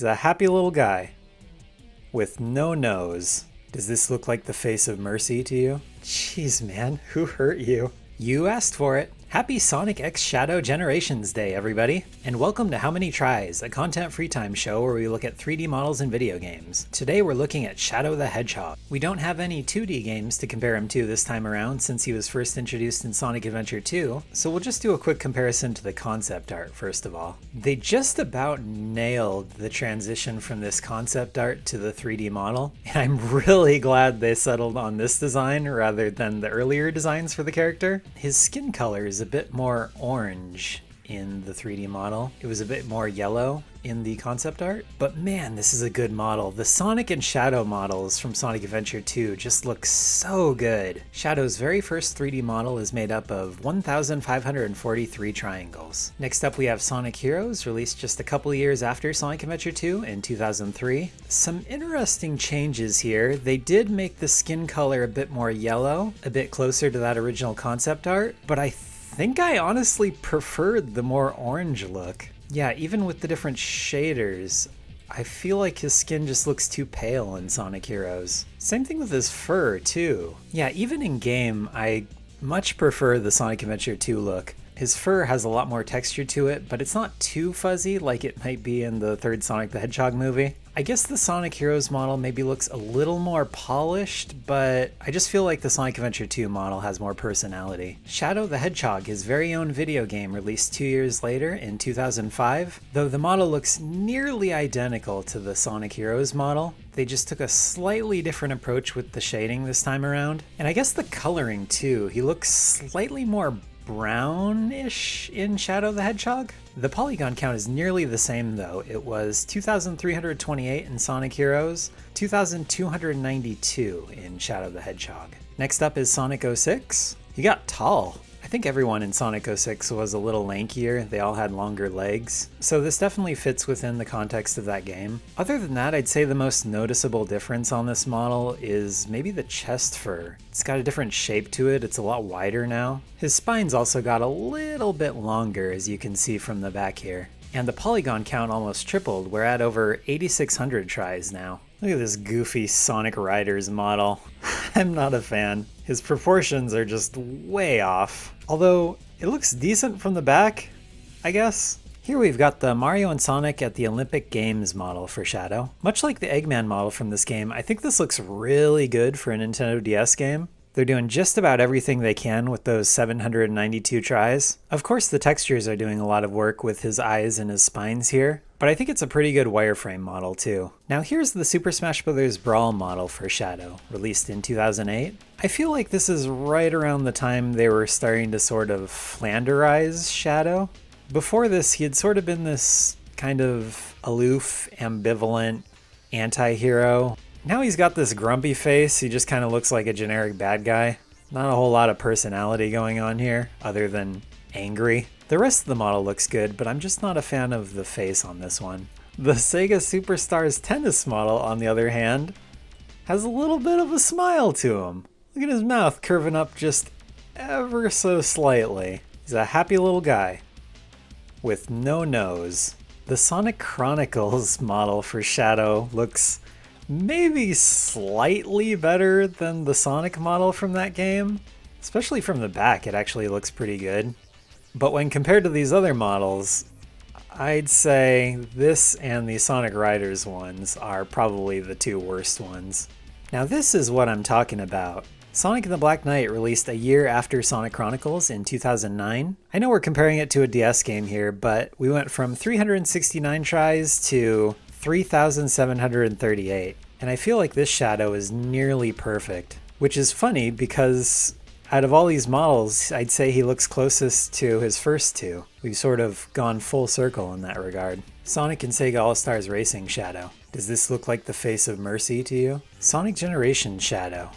He's a happy little guy with no nose. Does this look like the face of mercy to you? Jeez, man, who hurt you? You asked for it. Happy Sonic X Shadow Generations Day, everybody! And welcome to How Many Tries, a content free time show where we look at 3D models in video games. Today we're looking at Shadow the Hedgehog. We don't have any 2D games to compare him to this time around since he was first introduced in Sonic Adventure 2, so we'll just do a quick comparison to the concept art first of all. They just about nailed the transition from this concept art to the 3D model, and I'm really glad they settled on this design rather than the earlier designs for the character. His skin color is a bit more orange in the 3D model. It was a bit more yellow in the concept art, but man, this is a good model. The Sonic and Shadow models from Sonic Adventure 2 just look so good. Shadow's very first 3D model is made up of 1,543 triangles. Next up we have Sonic Heroes, released just a couple years after Sonic Adventure 2 in 2003. Some interesting changes here. They did make the skin color a bit more yellow, a bit closer to that original concept art, but I think I honestly preferred the more orange look. Yeah, even with the different shaders, I feel like his skin just looks too pale in Sonic Heroes. Same thing with his fur, too. Yeah, even in game, I much prefer the Sonic Adventure 2 look. His fur has a lot more texture to it, but it's not too fuzzy like it might be in the third Sonic the Hedgehog movie. I guess the Sonic Heroes model maybe looks a little more polished, but I just feel like the Sonic Adventure 2 model has more personality. Shadow the Hedgehog, his very own video game released 2 years later in 2005, though the model looks nearly identical to the Sonic Heroes model. They just took a slightly different approach with the shading this time around. And I guess the coloring too. He looks slightly more brownish in Shadow the Hedgehog. The polygon count is nearly the same though. It was 2,328 in Sonic Heroes, 2,292 in Shadow the Hedgehog. Next up is Sonic 06. He got tall. I think everyone in Sonic 06 was a little lankier, they all had longer legs, so this definitely fits within the context of that game. Other than that, I'd say the most noticeable difference on this model is maybe the chest fur. It's got a different shape to it, it's a lot wider now. His spine's also got a little bit longer, as you can see from the back here. And the polygon count almost tripled, we're at over 8,600 tries now. Look at this goofy Sonic Riders model. I'm not a fan. His proportions are just way off. Although, it looks decent from the back, I guess. Here we've got the Mario and Sonic at the Olympic Games model for Shadow. Much like the Eggman model from this game, I think this looks really good for a Nintendo DS game. They're doing just about everything they can with those 792 tries. Of course, the textures are doing a lot of work with his eyes and his spines here, but I think it's a pretty good wireframe model too. Now here's the Super Smash Bros. Brawl model for Shadow, released in 2008. I feel like this is right around the time they were starting to sort of Flanderize Shadow. Before this, he had sort of been this kind of aloof, ambivalent anti-hero. Now he's got this grumpy face, he just kind of looks like a generic bad guy. Not a whole lot of personality going on here, other than angry. The rest of the model looks good, but I'm just not a fan of the face on this one. The Sega Superstars Tennis model, on the other hand, has a little bit of a smile to him. Look at his mouth curving up just ever so slightly. He's a happy little guy with no nose. The Sonic Chronicles model for Shadow looks maybe slightly better than the Sonic model from that game. Especially from the back, it actually looks pretty good. But when compared to these other models, I'd say this and the Sonic Riders ones are probably the two worst ones. Now this is what I'm talking about. Sonic and the Black Knight released a year after Sonic Chronicles in 2009. I know we're comparing it to a DS game here, but we went from 369 tries to 3,738. And I feel like this Shadow is nearly perfect, which is funny because out of all these models, I'd say he looks closest to his first two. We've sort of gone full circle in that regard. Sonic and Sega All-Stars Racing Shadow. Does this look like the face of mercy to you? Sonic Generation Shadow.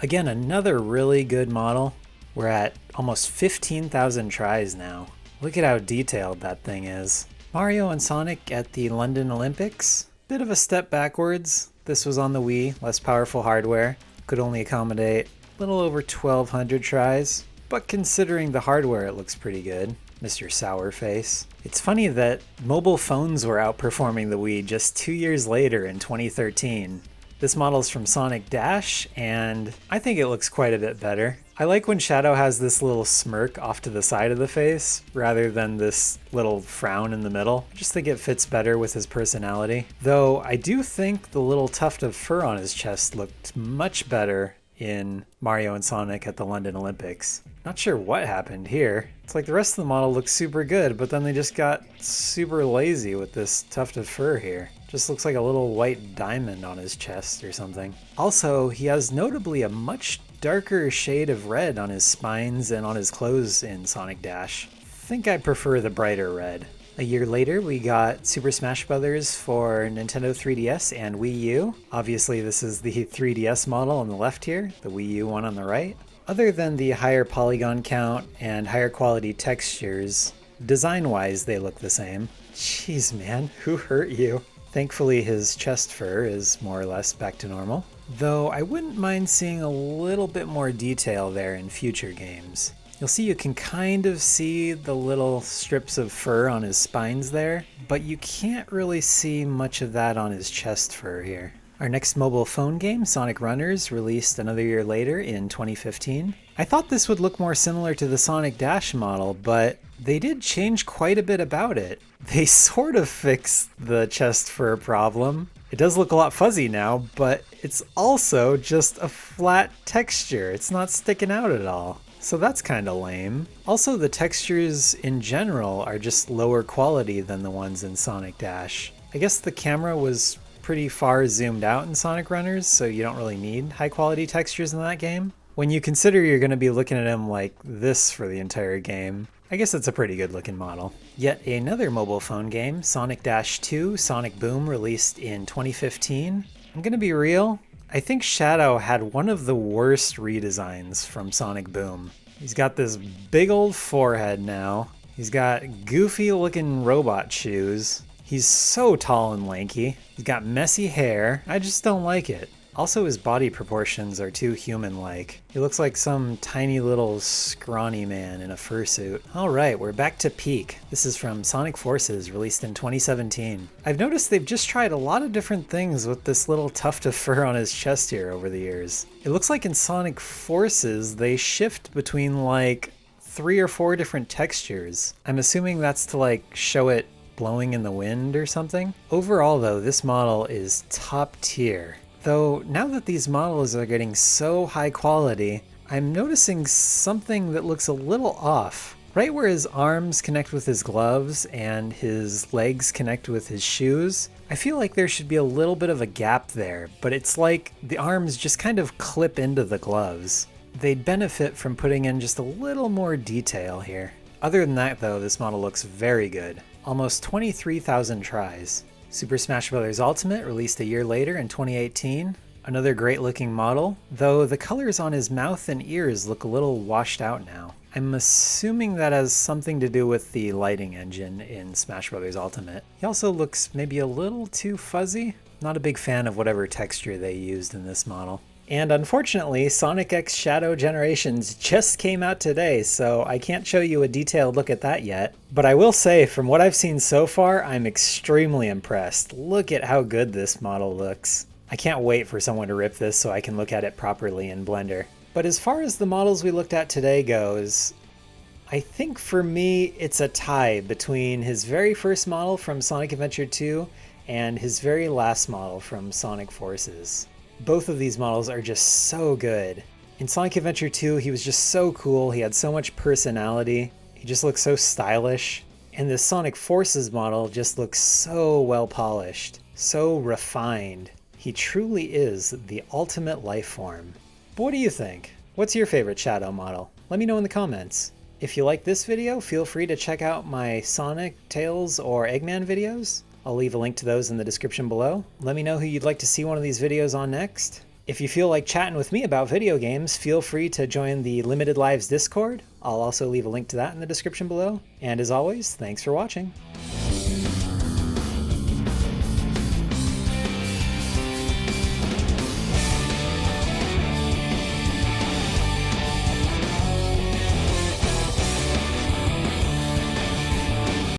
Again, another really good model. We're at almost 15,000 tries now. Look at how detailed that thing is. Mario and Sonic at the London Olympics. Bit of a step backwards. This was on the Wii, less powerful hardware. Could only accommodate a little over 1,200 tries. But considering the hardware, it looks pretty good. Mr. Sourface. It's funny that mobile phones were outperforming the Wii just 2 years later in 2013. This model's from Sonic Dash, and I think it looks quite a bit better. I like when Shadow has this little smirk off to the side of the face, rather than this little frown in the middle. I just think it fits better with his personality. Though I do think the little tuft of fur on his chest looked much better in Mario and Sonic at the London Olympics. Not sure what happened here. It's like the rest of the model looks super good, but then they just got super lazy with this tuft of fur here. Just looks like a little white diamond on his chest or something. Also, he has notably a much darker shade of red on his spines and on his clothes in Sonic Dash. I think I prefer the brighter red. A year later, we got Super Smash Bros. For Nintendo 3DS and Wii U. Obviously, this is the 3DS model on the left here, the Wii U one on the right. Other than the higher polygon count and higher quality textures, design-wise they look the same. Jeez man, who hurt you? Thankfully his chest fur is more or less back to normal. Though I wouldn't mind seeing a little bit more detail there in future games. You'll see you can kind of see the little strips of fur on his spines there, but you can't really see much of that on his chest fur here. Our next mobile phone game, Sonic Runners, released another year later in 2015. I thought this would look more similar to the Sonic Dash model, but they did change quite a bit about it. They sort of fixed the chest fur problem. It does look a lot fuzzy now, but it's also just a flat texture. It's not sticking out at all. So that's kind of lame. Also, the textures in general are just lower quality than the ones in Sonic Dash. I guess the camera was pretty far zoomed out in Sonic Runners, so you don't really need high quality textures in that game. When you consider you're going to be looking at him like this for the entire game, I guess it's a pretty good looking model. Yet another mobile phone game, Sonic Dash 2 Sonic Boom, released in 2015. I'm going to be real, I think Shadow had one of the worst redesigns from Sonic Boom. He's got this big old forehead now. He's got goofy looking robot shoes. He's so tall and lanky. He's got messy hair. I just don't like it. Also, his body proportions are too human-like. He looks like some tiny little scrawny man in a fursuit. Alright, we're back to Peak. This is from Sonic Forces, released in 2017. I've noticed they've just tried a lot of different things with this little tuft of fur on his chest here over the years. It looks like in Sonic Forces, they shift between like 3 or 4 different textures. I'm assuming that's to like show it blowing in the wind or something. Overall though, this model is top tier. Though now that these models are getting so high quality, I'm noticing something that looks a little off. Right where his arms connect with his gloves and his legs connect with his shoes, I feel like there should be a little bit of a gap there, but it's like the arms just kind of clip into the gloves. They'd benefit from putting in just a little more detail here. Other than that though, this model looks very good. Almost 23,000 tries. Super Smash Bros. Ultimate, released a year later in 2018. Another great looking model, though the colors on his mouth and ears look a little washed out now. I'm assuming that has something to do with the lighting engine in Smash Bros. Ultimate. He also looks maybe a little too fuzzy. Not a big fan of whatever texture they used in this model. And unfortunately, Sonic X Shadow Generations just came out today, so I can't show you a detailed look at that yet. But I will say, from what I've seen so far, I'm extremely impressed. Look at how good this model looks. I can't wait for someone to rip this so I can look at it properly in Blender. But as far as the models we looked at today goes, I think for me it's a tie between his very first model from Sonic Adventure 2 and his very last model from Sonic Forces. Both of these models are just so good. In Sonic Adventure 2, he was just so cool, he had so much personality, he just looked so stylish. And this Sonic Forces model just looks so well polished, so refined. He truly is the ultimate life form. But what do you think? What's your favorite Shadow model? Let me know in the comments. If you like this video, feel free to check out my Sonic, Tails, or Eggman videos. I'll leave a link to those in the description below. Let me know who you'd like to see one of these videos on next. If you feel like chatting with me about video games, feel free to join the Limited Lives Discord. I'll also leave a link to that in the description below. And as always, thanks for watching.